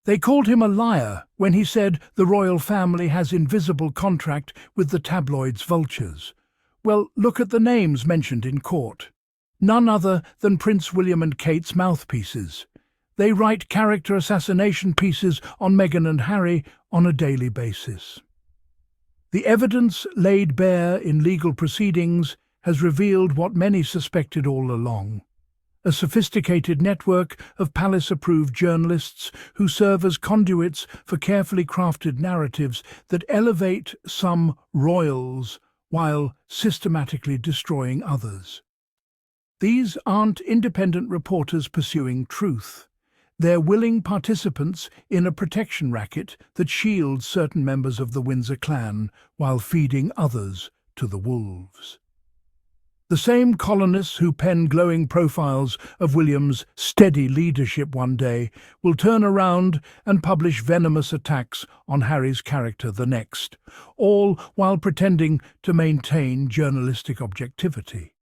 They called him a liar when he said the royal family has invisible contract with the tabloids' vultures. Well, look at the names mentioned in court. None other than Prince William and Kate's mouthpieces. They write character assassination pieces on Meghan and Harry on a daily basis. The evidence laid bare in legal proceedings has revealed what many suspected all along: a sophisticated network of palace-approved journalists who serve as conduits for carefully crafted narratives that elevate some royals while systematically destroying others. These aren't independent reporters pursuing truth. They're willing participants in a protection racket that shields certain members of the Windsor clan while feeding others to the wolves. The same colonists who pen glowing profiles of William's steady leadership one day will turn around and publish venomous attacks on Harry's character the next, all while pretending to maintain journalistic objectivity.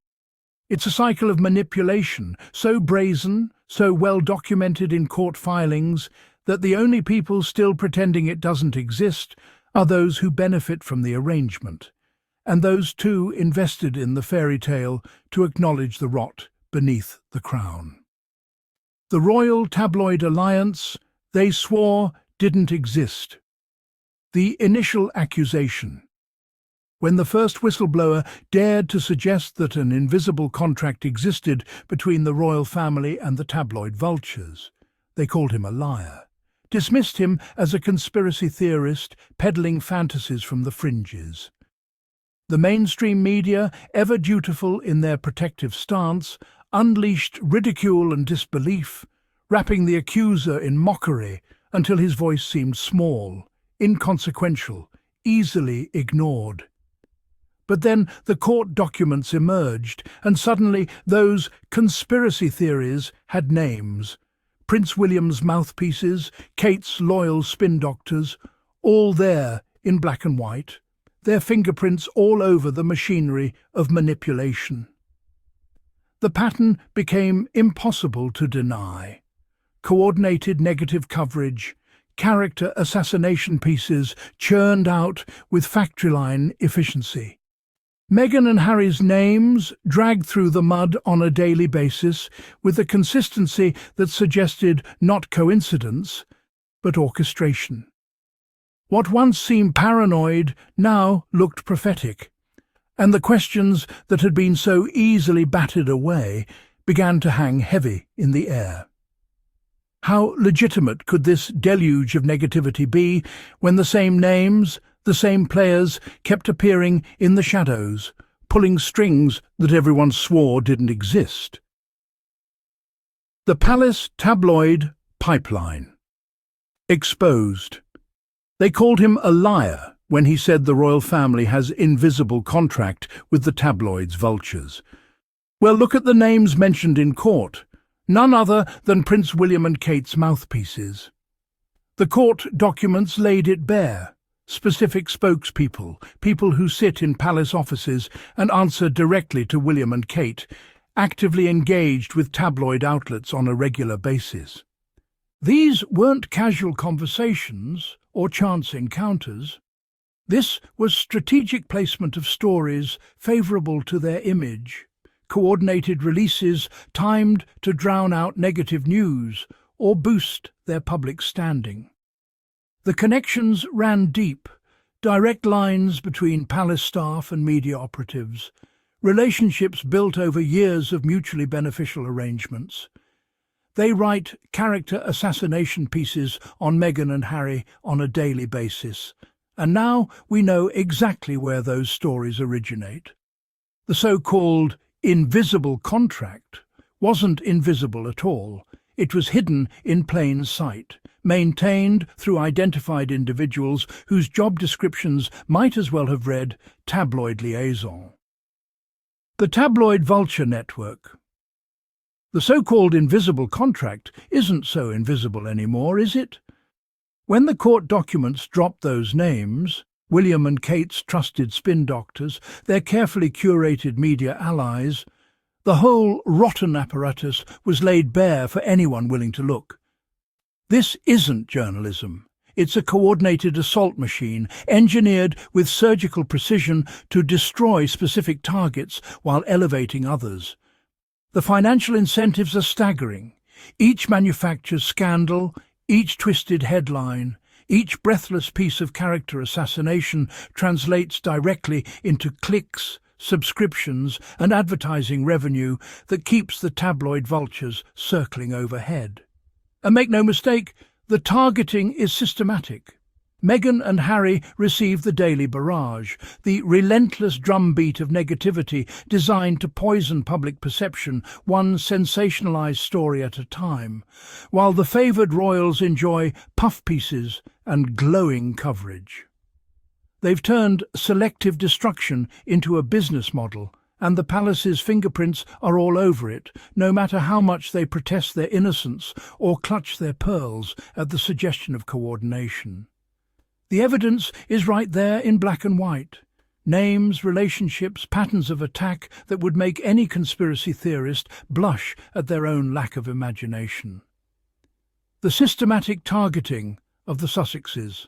It's a cycle of manipulation, so brazen, so well documented in court filings, that the only people still pretending it doesn't exist are those who benefit from the arrangement, and those too invested in the fairy tale to acknowledge the rot beneath the crown. The Royal Tabloid Alliance, they swore, didn't exist. The initial accusation, when the first whistleblower dared to suggest that an invisible contract existed between the royal family and the tabloid vultures, they called him a liar, dismissed him as a conspiracy theorist peddling fantasies from the fringes. The mainstream media, ever dutiful in their protective stance, unleashed ridicule and disbelief, wrapping the accuser in mockery until his voice seemed small, inconsequential, easily ignored. But then the court documents emerged, and suddenly those conspiracy theories had names. Prince William's mouthpieces, Kate's loyal spin doctors, all there in black and white, their fingerprints all over the machinery of manipulation. The pattern became impossible to deny. Coordinated negative coverage, character assassination pieces churned out with factory-line efficiency. Meghan and Harry's names dragged through the mud on a daily basis with a consistency that suggested not coincidence, but orchestration. What once seemed paranoid now looked prophetic, and the questions that had been so easily batted away began to hang heavy in the air. How legitimate could this deluge of negativity be when the same names, the same players kept appearing in the shadows, pulling strings that everyone swore didn't exist? The Palace Tabloid Pipeline. Exposed. They called him a liar when he said the royal family has invisible contract with the tabloids' vultures. Well, look at the names mentioned in court. None other than Prince William and Kate's mouthpieces. The court documents laid it bare. Specific spokespeople, people who sit in palace offices and answer directly to William and Kate, actively engaged with tabloid outlets on a regular basis. These weren't casual conversations or chance encounters. This was strategic placement of stories favourable to their image, coordinated releases timed to drown out negative news or boost their public standing. The connections ran deep, direct lines between palace staff and media operatives, relationships built over years of mutually beneficial arrangements. They write character assassination pieces on Meghan and Harry on a daily basis, and now we know exactly where those stories originate. The so-called invisible contract wasn't invisible at all. It was hidden in plain sight, maintained through identified individuals whose job descriptions might as well have read tabloid liaison. The tabloid vulture network. The so-called invisible contract isn't so invisible anymore, is it? When the court documents dropped those names, William and Kate's trusted spin doctors, their carefully curated media allies, the whole rotten apparatus was laid bare for anyone willing to look. This isn't journalism. It's a coordinated assault machine, engineered with surgical precision to destroy specific targets while elevating others. The financial incentives are staggering. Each manufactured scandal, each twisted headline, each breathless piece of character assassination translates directly into clicks, subscriptions, and advertising revenue that keeps the tabloid vultures circling overhead. And make no mistake, the targeting is systematic. Meghan and Harry receive the daily barrage, the relentless drumbeat of negativity designed to poison public perception, one sensationalized story at a time, while the favoured royals enjoy puff pieces and glowing coverage. They've turned selective destruction into a business model, and the palace's fingerprints are all over it, no matter how much they protest their innocence or clutch their pearls at the suggestion of coordination. The evidence is right there in black and white. Names, relationships, patterns of attack that would make any conspiracy theorist blush at their own lack of imagination. The systematic targeting of the Sussexes.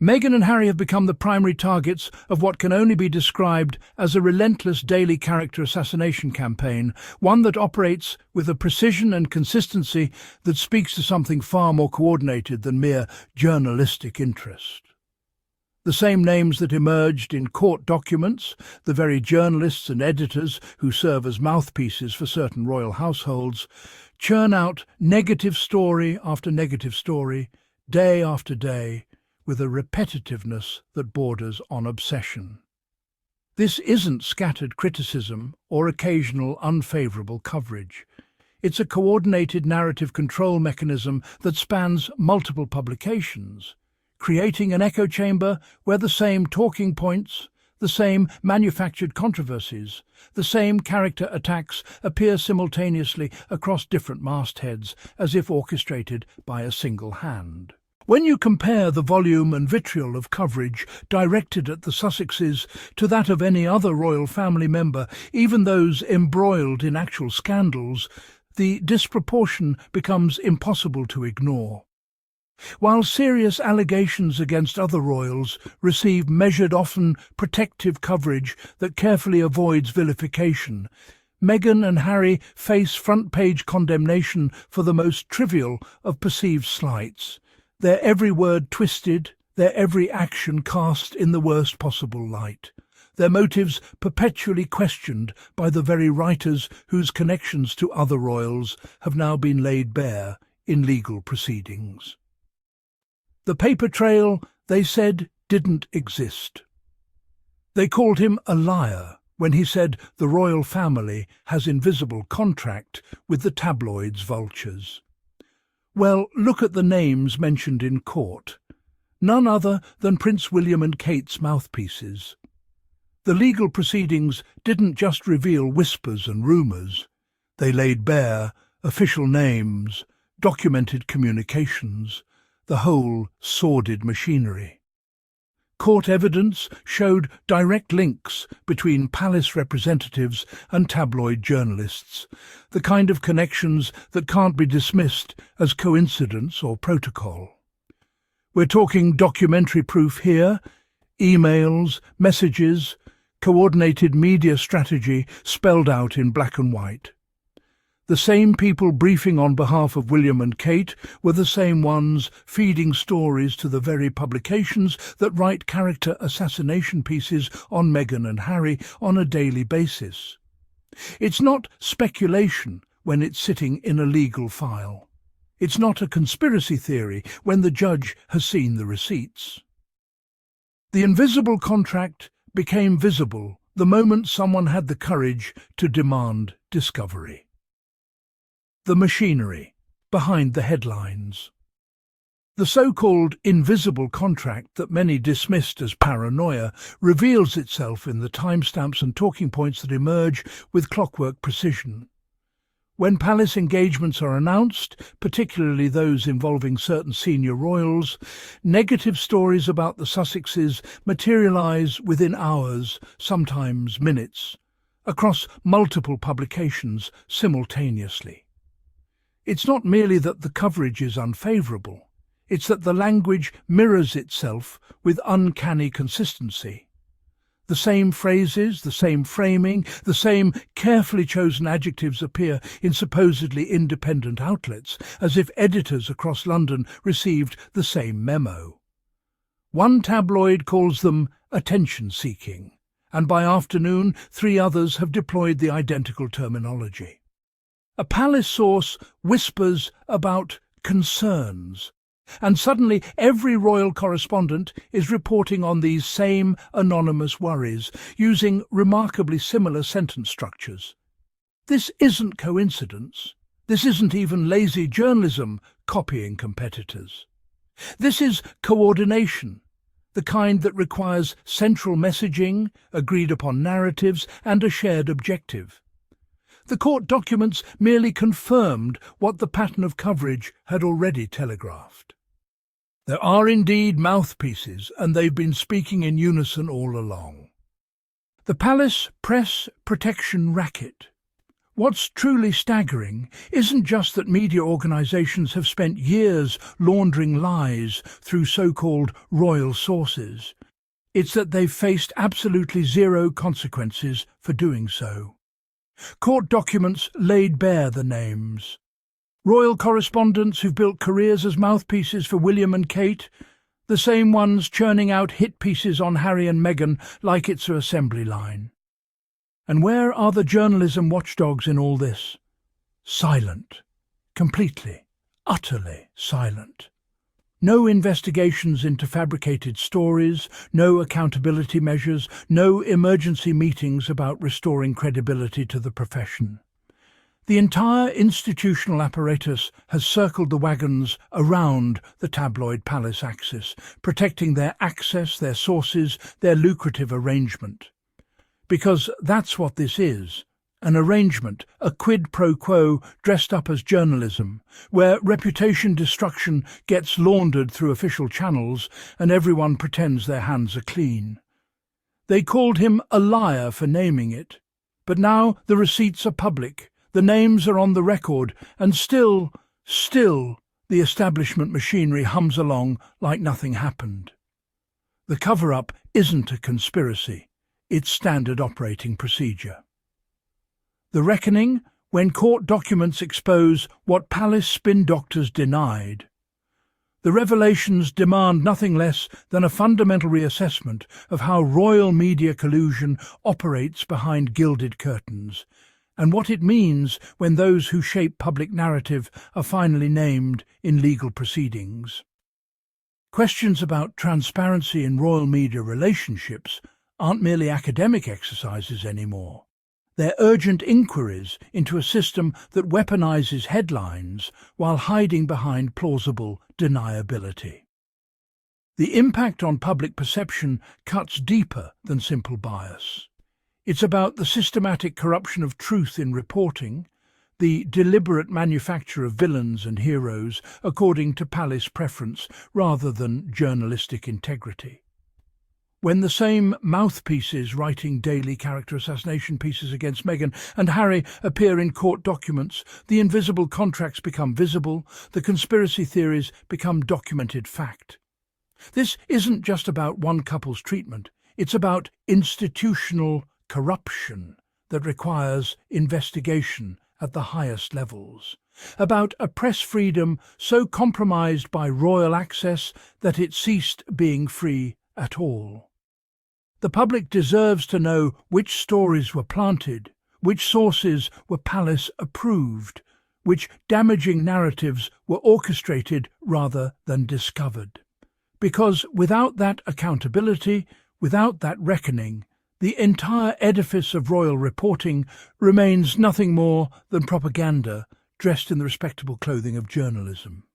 Meghan and Harry have become the primary targets of what can only be described as a relentless daily character assassination campaign, one that operates with a precision and consistency that speaks to something far more coordinated than mere journalistic interest. The same names that emerged in court documents, the very journalists and editors who serve as mouthpieces for certain royal households, churn out negative story after negative story, day after day, with a repetitiveness that borders on obsession. This isn't scattered criticism or occasional unfavourable coverage. It's a coordinated narrative control mechanism that spans multiple publications, creating an echo chamber where the same talking points, the same manufactured controversies, the same character attacks appear simultaneously across different mastheads, as if orchestrated by a single hand. When you compare the volume and vitriol of coverage directed at the Sussexes to that of any other royal family member, even those embroiled in actual scandals, the disproportion becomes impossible to ignore. While serious allegations against other royals receive measured, often protective coverage that carefully avoids vilification, Meghan and Harry face front-page condemnation for the most trivial of perceived slights, their every word twisted, their every action cast in the worst possible light, their motives perpetually questioned by the very writers whose connections to other royals have now been laid bare in legal proceedings. The paper trail, they said, didn't exist. They called him a liar when he said the royal family has invisible contract with the tabloids' vultures. Well, look at the names mentioned in court. None other than Prince William and Kate's mouthpieces. The legal proceedings didn't just reveal whispers and rumours. They laid bare official names, documented communications, the whole sordid machinery. Court evidence showed direct links between palace representatives and tabloid journalists, the kind of connections that can't be dismissed as coincidence or protocol. We're talking documentary proof here, emails, messages, coordinated media strategy spelled out in black and white. The same people briefing on behalf of William and Kate were the same ones feeding stories to the very publications that write character assassination pieces on Meghan and Harry on a daily basis. It's not speculation when it's sitting in a legal file. It's not a conspiracy theory when the judge has seen the receipts. The invisible contract became visible the moment someone had the courage to demand discovery. The machinery behind the headlines. The so-called invisible contract that many dismissed as paranoia reveals itself in the timestamps and talking points that emerge with clockwork precision. When palace engagements are announced, particularly those involving certain senior royals, negative stories about the Sussexes materialise within hours, sometimes minutes, across multiple publications simultaneously. It's not merely that the coverage is unfavourable, it's that the language mirrors itself with uncanny consistency. The same phrases, the same framing, the same carefully chosen adjectives appear in supposedly independent outlets, as if editors across London received the same memo. One tabloid calls them attention-seeking, and by afternoon 3 others have deployed the identical terminology. A palace source whispers about concerns, and suddenly every royal correspondent is reporting on these same anonymous worries, using remarkably similar sentence structures. This isn't coincidence. This isn't even lazy journalism copying competitors. This is coordination, the kind that requires central messaging, agreed-upon narratives, and a shared objective. The court documents merely confirmed what the pattern of coverage had already telegraphed. There are indeed mouthpieces, and they've been speaking in unison all along. The palace press protection racket. What's truly staggering isn't just that media organisations have spent years laundering lies through so-called royal sources. It's that they've faced absolutely zero consequences for doing so. Court documents laid bare the names. Royal correspondents who've built careers as mouthpieces for William and Kate, the same ones churning out hit pieces on Harry and Meghan like it's an assembly line. And where are the journalism watchdogs in all this? Silent. Completely, utterly silent. No investigations into fabricated stories, no accountability measures, no emergency meetings about restoring credibility to the profession. The entire institutional apparatus has circled the wagons around the tabloid palace axis, protecting their access, their sources, their lucrative arrangement. Because that's what this is, an arrangement, a quid pro quo dressed up as journalism, where reputation destruction gets laundered through official channels and everyone pretends their hands are clean. They called him a liar for naming it, but now the receipts are public. The names are on the record, and still, the establishment machinery hums along like nothing happened. The cover-up isn't a conspiracy, it's standard operating procedure. The reckoning, when court documents expose what palace spin doctors denied. The revelations demand nothing less than a fundamental reassessment of how royal media collusion operates behind gilded curtains, and what it means when those who shape public narrative are finally named in legal proceedings. Questions about transparency in royal media relationships aren't merely academic exercises anymore. They're urgent inquiries into a system that weaponizes headlines while hiding behind plausible deniability. The impact on public perception cuts deeper than simple bias. It's about the systematic corruption of truth in reporting, the deliberate manufacture of villains and heroes according to palace preference rather than journalistic integrity. When the same mouthpieces writing daily character assassination pieces against Meghan and Harry appear in court documents, the invisible contracts become visible, the conspiracy theories become documented fact. This isn't just about one couple's treatment, it's about institutional corruption that requires investigation at the highest levels, about a press freedom so compromised by royal access that it ceased being free at all. The public deserves to know which stories were planted, which sources were palace approved, which damaging narratives were orchestrated rather than discovered. Because without that accountability, without that reckoning, the entire edifice of royal reporting remains nothing more than propaganda dressed in the respectable clothing of journalism.